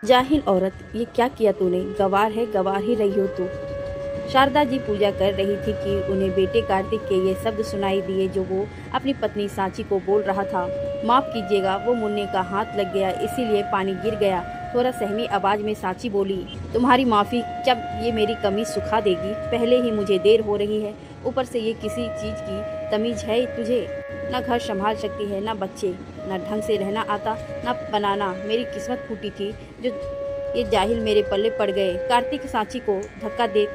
जाहिल औरत, ये क्या किया तूने? गवार है, गवार ही रही हो तू। शारदा जी पूजा कर रही थी कि उन्हें बेटे कार्तिक के ये शब्द सुनाई दिए जो वो अपनी पत्नी सांची को बोल रहा था। माफ कीजिएगा, वो मुन्ने का हाथ लग गया इसीलिए पानी गिर गया। थोड़ा सहमी आवाज में सांची बोली, तुम्हारी माफी जब ये मेरी कमीज सुखा देगी? पहले ही मुझे देर हो रही है, ऊपर से ये किसी चीज की तमीज है तुझे? न घर संभाल सकती है, न बच्चे, न ढंग से रहना आता, न बनाना। मेरी किस्मत फूटी थी जो ये जाहिल मेरे पल्ले पड़ गए। कार्तिक सांची को धक्का दे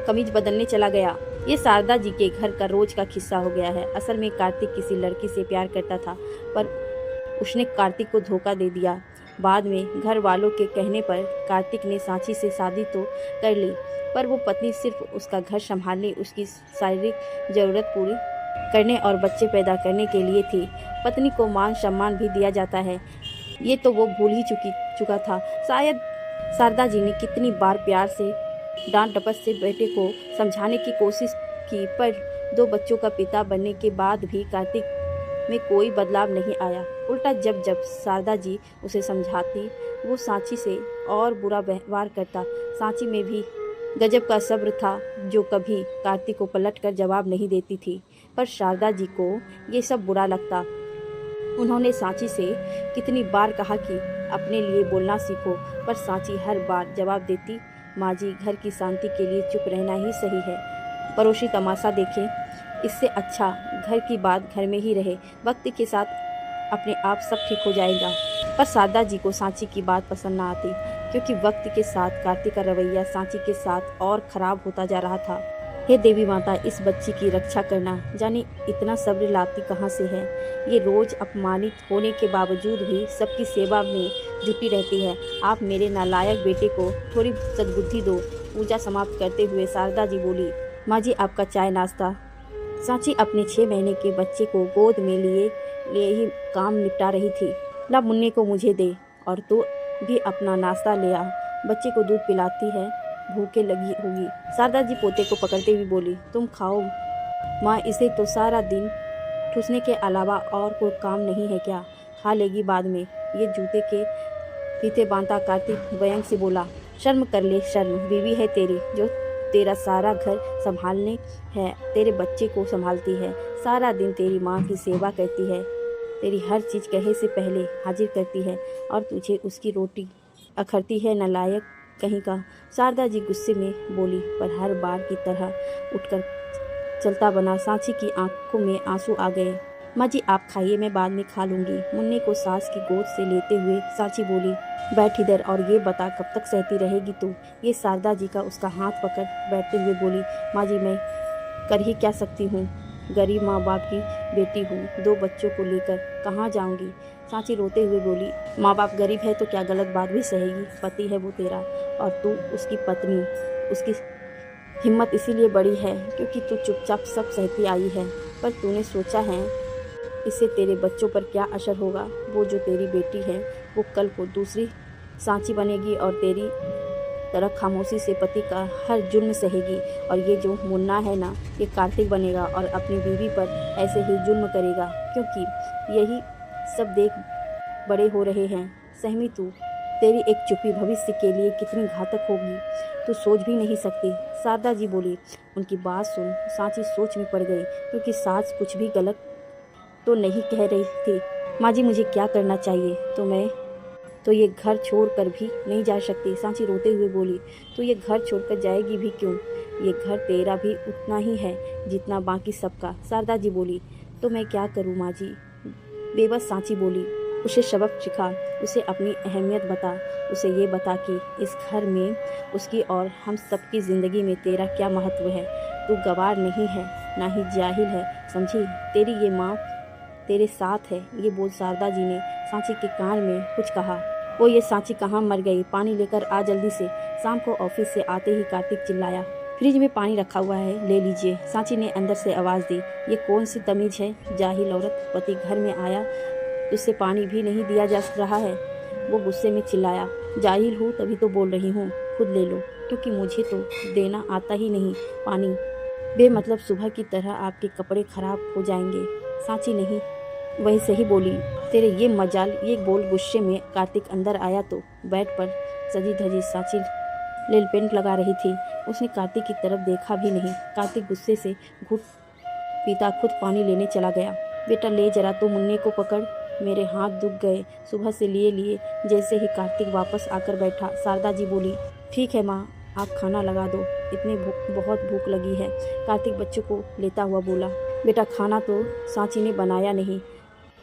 कमीज बदलने चला गया। ये शारदा जी के घर का रोज का किस्सा हो गया है। असल में कार्तिक किसी लड़की से प्यार करता था, पर उसने कार्तिक को धोखा दे दिया। बाद में घर वालों के कहने पर कार्तिक ने सांची से शादी तो कर ली, पर वो पत्नी सिर्फ उसका घर संभालने, उसकी शारीरिक जरूरत पूरी करने और बच्चे पैदा करने के लिए थी। पत्नी को मान सम्मान भी दिया जाता है, ये तो वो भूल ही चुका था। शायद शारदा जी ने कितनी बार प्यार से डांट डपट से बेटे को समझाने की कोशिश की, पर 2 बच्चों का पिता बनने के बाद भी कार्तिक में कोई बदलाव नहीं आया। उल्टा जब जब शारदा जी उसे समझाती, वो सांची से और बुरा व्यवहार करता। सांची में भी गजब का सब्र था जो कभी कार्तिक को पलटकर जवाब नहीं देती थी, पर शारदा जी को ये सब बुरा लगता। उन्होंने सांची से कितनी बार कहा कि अपने लिए बोलना सीखो, पर सांची हर बार जवाब देती, माँ जी, घर की शांति के लिए चुप रहना ही सही है। पड़ोसी तमाशा देखे, इससे अच्छा घर की बात घर में ही रहे। वक्त के साथ अपने आप सब ठीक हो जाएगा। पर शारदा जी को सांची की बात पसंद न आती, क्योंकि वक्त के साथ कार्तिक का रवैया सांची के साथ और खराब होता जा रहा था। हे देवी माता, इस बच्ची की रक्षा करना। जाने इतना सब्र लाती कहाँ से है। ये रोज अपमानित होने के बावजूद भी सबकी सेवा में जुटी रहती है। आप मेरे नालायक बेटे को थोड़ी सद्बुद्धि दो। पूजा समाप्त करते हुए शारदा जी बोली, माँ जी, आपका चाय नाश्ता। सांची अपने 6 महीने के बच्चे को गोद में लिए ही काम निपटा रही थी। ला मुन्ने को मुझे दे, और तू भी अपना नाश्ता ले आ। बच्चे को दूध पिलाती है, भूखे लगी होगी। शारदा जी पोते को पकड़ते हुए बोली, तुम खाओ माँ, इसे तो सारा दिन ठूसने के अलावा और कोई काम नहीं है क्या? खा लेगी बाद में। ये जूते के फीते बांधता कार्तिक व्यंग से बोला, शर्म कर ले, शर्म। बीवी है तेरी जो तेरा सारा घर संभालने है, तेरे बच्चे को संभालती है, सारा दिन तेरी माँ की सेवा करती है, तेरी हर चीज़ कहे से पहले हाजिर करती है, और तुझे उसकी रोटी अखरती है, नालायक कहीं का। शारदा जी गुस्से में बोली, पर हर बार की तरह उठकर चलता बना। सांची की आंखों में आंसू आ गए। माँ जी, आप खाइए, मैं बाद में खा लूँगी। मुन्ने को सास की गोद से लेते हुए सांची बोली, बैठ इधर और ये बता कब तक सहती रहेगी तू? ये शारदा जी का उसका हाथ पकड़ बैठते हुए बोली, माँ जी, मैं कर ही क्या सकती हूँ? गरीब माँ बाप की बेटी हूँ, 2 बच्चों को लेकर कहाँ जाऊँगी? सांची रोते हुए बोली, माँ बाप गरीब है तो क्या गलत बात भी सहेगी? पति है वो तेरा, और तू उसकी पत्नी। उसकी हिम्मत इसीलिए बड़ी है क्योंकि तू चुपचाप सब सहती आई है, पर तूने सोचा है इससे तेरे बच्चों पर क्या असर होगा? वो जो तेरी बेटी है वो कल को दूसरी सांची बनेगी और तेरी तरह खामोशी से पति का हर जुल्म सहेगी। और ये जो मुन्ना है ना, ये कार्तिक बनेगा और अपनी बीवी पर ऐसे ही जुल्म करेगा, क्योंकि यही सब देख बड़े हो रहे हैं। सहमी तू, तेरी एक चुप्पी भविष्य के लिए कितनी घातक होगी, तू सोच भी नहीं सकती। शारदा जी बोली। उनकी बात सुन सांची सोच में पड़ गई, क्योंकि सास कुछ भी गलत तो नहीं कह रही थी। माँ जी, मुझे क्या करना चाहिए? तो मैं तो ये घर छोड़कर भी नहीं जा सकती। सांची रोते हुए बोली, तो ये घर छोड़कर जाएगी भी क्यों? ये घर तेरा भी उतना ही है जितना बाकी सबका। शारदा जी बोली, तो मैं क्या करूँ माँ जी? बेबस सांची बोली, उसे सबक सिखा, उसे अपनी अहमियत बता, उसे ये बता कि इस घर में उसकी और हम सबकी ज़िंदगी में तेरा क्या महत्व है। तू गवार नहीं है, ना ही जाहिल है, समझी? तेरी ये माँ तेरे साथ है। ये बोल शारदा जी ने सांची के कान में कुछ कहा। वो ये सांची कहाँ मर गई? पानी लेकर आ जल्दी से। शाम को ऑफिस से आते ही कार्तिक चिल्लाया, फ्रिज में पानी रखा हुआ है, ले लीजिए। सांची ने अंदर से आवाज़ दी, ये कौन सी तमीज़ है? जाहिल औरत, पति घर में आया, उससे पानी भी नहीं दिया जा रहा है। वो गुस्से में चिल्लाया, जाहिल हूँ तभी तो बोल रही हूँ, खुद ले लो, क्योंकि मुझे तो देना आता ही नहीं पानी। बेमतलब सुबह की तरह आपके कपड़े खराब हो जाएंगे। सांची नहीं, वही सही बोली, तेरे ये मजाल। ये बोल गुस्से में कार्तिक अंदर आया तो बेड पर सजी धजी सांची नेल पेंट लगा रही थी। उसने कार्तिक की तरफ देखा भी नहीं। कार्तिक गुस्से से घुट पीता खुद पानी लेने चला गया। बेटा ले जरा तो मुन्ने को पकड़, मेरे हाथ दुख गए सुबह से लिए लिए। जैसे ही कार्तिक वापस आकर बैठा, शारदा जी बोली, ठीक है माँ, आप खाना लगा दो, इतनी बहुत भूख लगी है। कार्तिक बच्चों को लेता हुआ बोला, बेटा खाना तो सांची ने बनाया नहीं,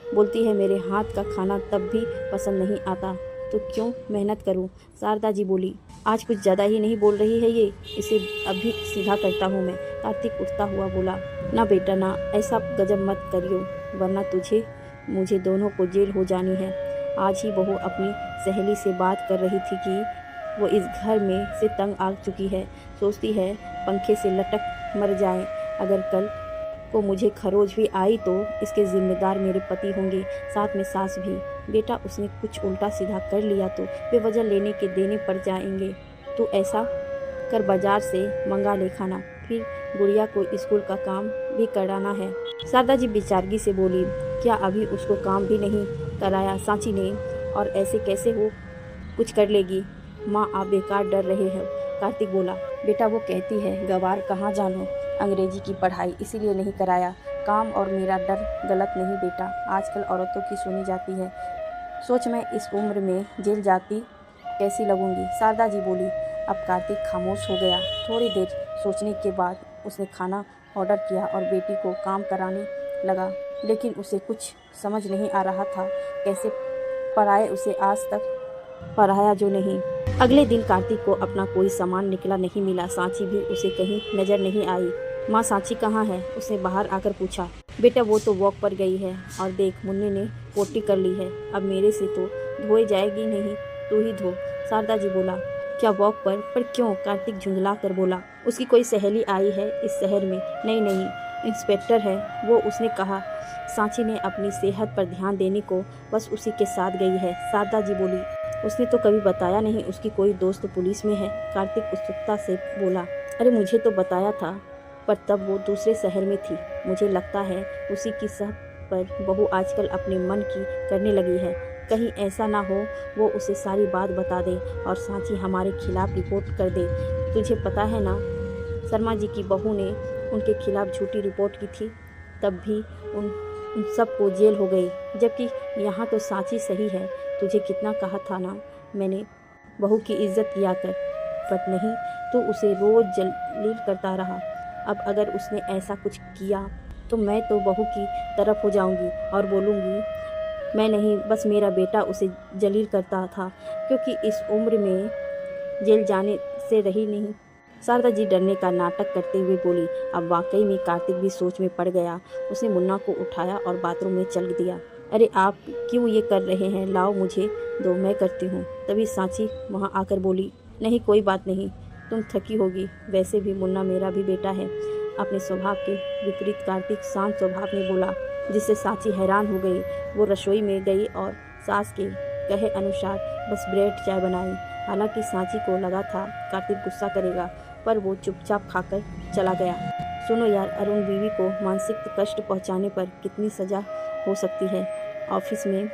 बोलती है मेरे हाथ का खाना तब भी पसंद नहीं आता, तो क्यों मेहनत करूं। शारदा जी बोली, आज कुछ ज़्यादा ही नहीं बोल रही है ये, इसे अभी सीधा करता हूँ मैं। कार्तिक उठता हुआ बोला, ना बेटा ना, ऐसा गजब मत करियो, वरना तुझे मुझे दोनों को जेल हो जानी है। आज ही बहू अपनी सहेली से बात कर रही थी कि वो इस घर में से तंग आ चुकी है, सोचती है पंखे से लटक मर जाए। अगर कल को मुझे खरोच भी आई तो इसके जिम्मेदार मेरे पति होंगे, साथ में सास भी। बेटा उसने कुछ उल्टा सीधा कर लिया तो बेवजह लेने के देने पड़ जाएंगे। तो ऐसा कर बाजार से मंगा ले खाना, फिर गुड़िया को स्कूल का काम भी कराना है। शारदा जी बेचारगी से बोली, क्या अभी उसको काम भी नहीं कराया सांची ने, और ऐसे कैसे हो कुछ कर लेगी। माँ आप बेकार डर रहे हो। कार्तिक बोला, बेटा वो कहती है गवार कहाँ जानो अंग्रेजी की पढ़ाई, इसीलिए नहीं कराया। काम और मेरा डर गलत नहीं बेटा, आजकल औरतों की सुनी जाती है। सोच मैं इस उम्र में जेल जाती कैसी लगूंगी। शारदा जी बोली। अब कार्तिक खामोश हो गया। थोड़ी देर सोचने के बाद उसने खाना ऑर्डर किया और बेटी को काम कराने लगा, लेकिन उसे कुछ समझ नहीं आ रहा था कैसे पढ़ाए, उसे आज तक पढ़ाया जो नहीं। अगले दिन कार्तिक को अपना कोई सामान निकला नहीं मिला, सांची भी उसे कहीं नजर नहीं आई। माँ सांची कहाँ है, उसने बाहर आकर पूछा। बेटा वो तो वॉक पर गई है, और देख मुन्ने ने पोटी कर ली है, अब मेरे से तो धोए जाएगी नहीं, तू ही धो। शारदा जी बोला, क्या वॉक पर क्यों। कार्तिक झुंझला कर बोला, उसकी कोई सहेली आई है इस शहर में। नहीं नहीं, इंस्पेक्टर है वो, उसने कहा सांची ने अपनी सेहत पर ध्यान देने को बस उसी के साथ गई है। शारदा जी बोली, उसने तो कभी बताया नहीं उसकी कोई दोस्त पुलिस में है। कार्तिक उत्सुकता से बोला, अरे मुझे तो बताया था, पर तब वो दूसरे शहर में थी। मुझे लगता है उसी की सह पर बहू आजकल अपने मन की करने लगी है। कहीं ऐसा ना हो वो उसे सारी बात बता दे और सांची हमारे खिलाफ रिपोर्ट कर दे। तुझे पता है ना, शर्मा जी की बहू ने उनके खिलाफ झूठी रिपोर्ट की थी, तब भी उन सबको जेल हो गई, जबकि यहाँ तो सांची सही है। तुझे कितना कहा था ना मैंने, बहू की इज्जत किया कर, पर नहीं, तो उसे रोज जलील करता रहा। अब अगर उसने ऐसा कुछ किया तो मैं तो बहू की तरफ हो जाऊंगी और बोलूँगी मैं नहीं, बस मेरा बेटा उसे जलील करता था, क्योंकि इस उम्र में जेल जाने से रही नहीं। शारदा जी डरने का नाटक करते हुए बोली। अब वाकई में कार्तिक भी सोच में पड़ गया। उसने मुन्ना को उठाया और बाथरूम में चल दिया। अरे आप क्यों ये कर रहे हैं, लाओ मुझे दो, मैं करती हूँ। तभी सांची वहाँ आकर बोली, नहीं कोई बात नहीं, तुम थकी होगी, वैसे भी मुन्ना मेरा भी बेटा है। अपने स्वभाव के विपरीत कार्तिक शांत स्वभाव में बोला, जिससे सांची हैरान हो गई। वो रसोई में गई और सास के कहे अनुसार बस ब्रेड चाय बनाई। हालांकि सांची को लगा था कार्तिक गुस्सा करेगा, पर वो चुपचाप खाकर चला गया। सुनो यार, अरुण बीवी को मानसिक कष्ट पहुंचाने पर कितनी सजा हो सकती है। ऑफिस में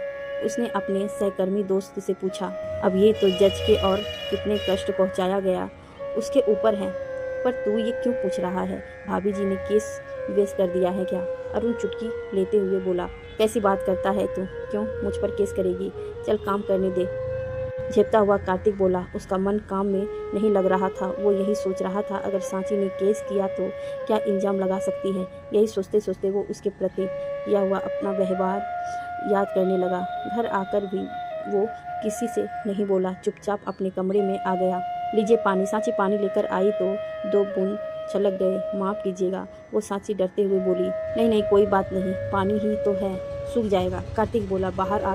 उसने अपने सहकर्मी दोस्त से पूछा। अब ये तो जज के और कितने कष्ट पहुंचाया गया उसके ऊपर है, पर तू ये क्यों पूछ रहा है, भाभी जी ने केस वेस कर दिया है क्या। अरुण चुटकी लेते हुए बोला, कैसी बात करता है तू, क्यों मुझ पर केस करेगी, चल काम करने दे। झेपता हुआ कार्तिक बोला। उसका मन काम में नहीं लग रहा था। वो यही सोच रहा था, अगर सांची ने केस किया तो क्या इल्ज़ाम लगा सकती है। यही सोचते सोचते वो उसके प्रति किया हुआ अपना व्यवहार याद करने लगा। घर आकर भी वो किसी से नहीं बोला, चुपचाप अपने कमरे में आ गया। लीजिए पानी। सांची पानी लेकर आई तो 2 बूंद छलक गए। माफ़ कीजिएगा, वो सांची डरते हुए बोली। नहीं नहीं कोई बात नहीं, पानी ही तो है, सूख जाएगा, कार्तिक बोला बाहर आ।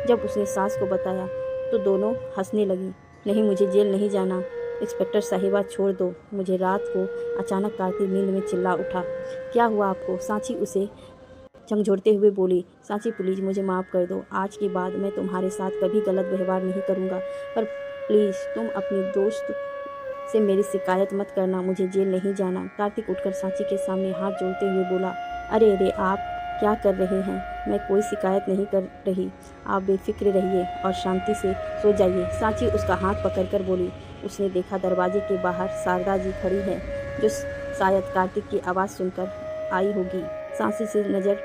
जब उसने सास को बताया तो दोनों हंसने लगी। नहीं मुझे जेल नहीं जाना, इंस्पेक्टर साहिबा छोड़ दो मुझे। रात को अचानक कार्तिक नींद में चिल्ला उठा। क्या हुआ आपको, सांची उसे झकझोरते हुए बोली। सांची प्लीज़ मुझे माफ़ कर दो, आज के बाद मैं तुम्हारे साथ कभी गलत व्यवहार नहीं करूँगा, पर प्लीज़ तुम अपनी दोस्त से मेरी शिकायत मत करना, मुझे जेल नहीं जाना। कार्तिक उठकर सांची के सामने हाथ जोड़ते हुए बोला। अरे अरे आप क्या कर रहे हैं? मैं कोई शिकायत नहीं कर रही। आप बेफिक्र रहिए और शांति से सो जाइए। सांची उसका हाथ पकड़कर बोली। उसने देखा दरवाजे के बाहर शारदा जी खड़ी है, जो शायद कार्तिक की आवाज़ सुनकर आई होगी। सांची से नज़र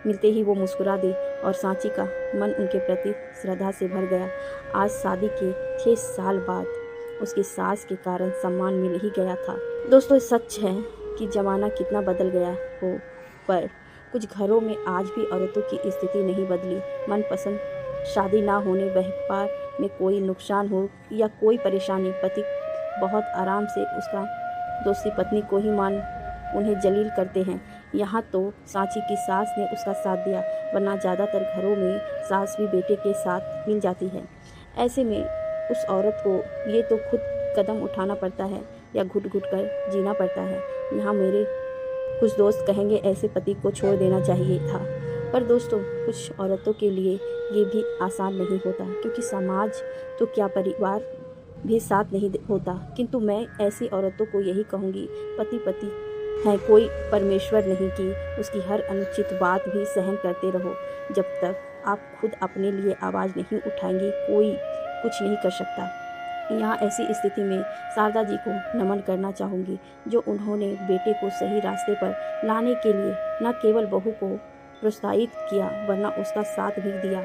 मिलते ही वो मुस्कुरा दी और सांची का मन उनके प्रति श्रद्धा से भर गया। आज शादी के 6 साल बाद उसकी सास के कारण सम्मान मिल ही गया था। दोस्तों, सच है कि ज़माना कितना बदल गया हो, पर कुछ घरों में आज भी औरतों की स्थिति नहीं बदली। मनपसंद शादी ना होने, व्यापार में कोई नुकसान हो या कोई परेशानी, पति बहुत आराम से उसका दोस्ती पत्नी को ही मान उन्हें जलील करते हैं। यहाँ तो सांची की सास ने उसका साथ दिया, वरना ज़्यादातर घरों में सास भी बेटे के साथ मिल जाती है। ऐसे में उस औरत को ये तो खुद कदम उठाना पड़ता है या घुट घुट कर जीना पड़ता है। यहाँ मेरे कुछ दोस्त कहेंगे ऐसे पति को छोड़ देना चाहिए था, पर दोस्तों, कुछ औरतों के लिए ये भी आसान नहीं होता, क्योंकि समाज तो क्या, परिवार भी साथ नहीं होता। किंतु मैं ऐसी औरतों को यही कहूँगी, पति पति है, कोई परमेश्वर नहीं कि उसकी हर अनुचित बात भी सहन करते रहो। जब तक आप खुद अपने लिए आवाज़ नहीं उठाएंगी, कोई कुछ नहीं कर सकता। यहाँ ऐसी स्थिति में शारदा जी को नमन करना चाहूँगी, जो उन्होंने बेटे को सही रास्ते पर लाने के लिए न केवल बहू को प्रोत्साहित किया, वरना उसका साथ भी दिया।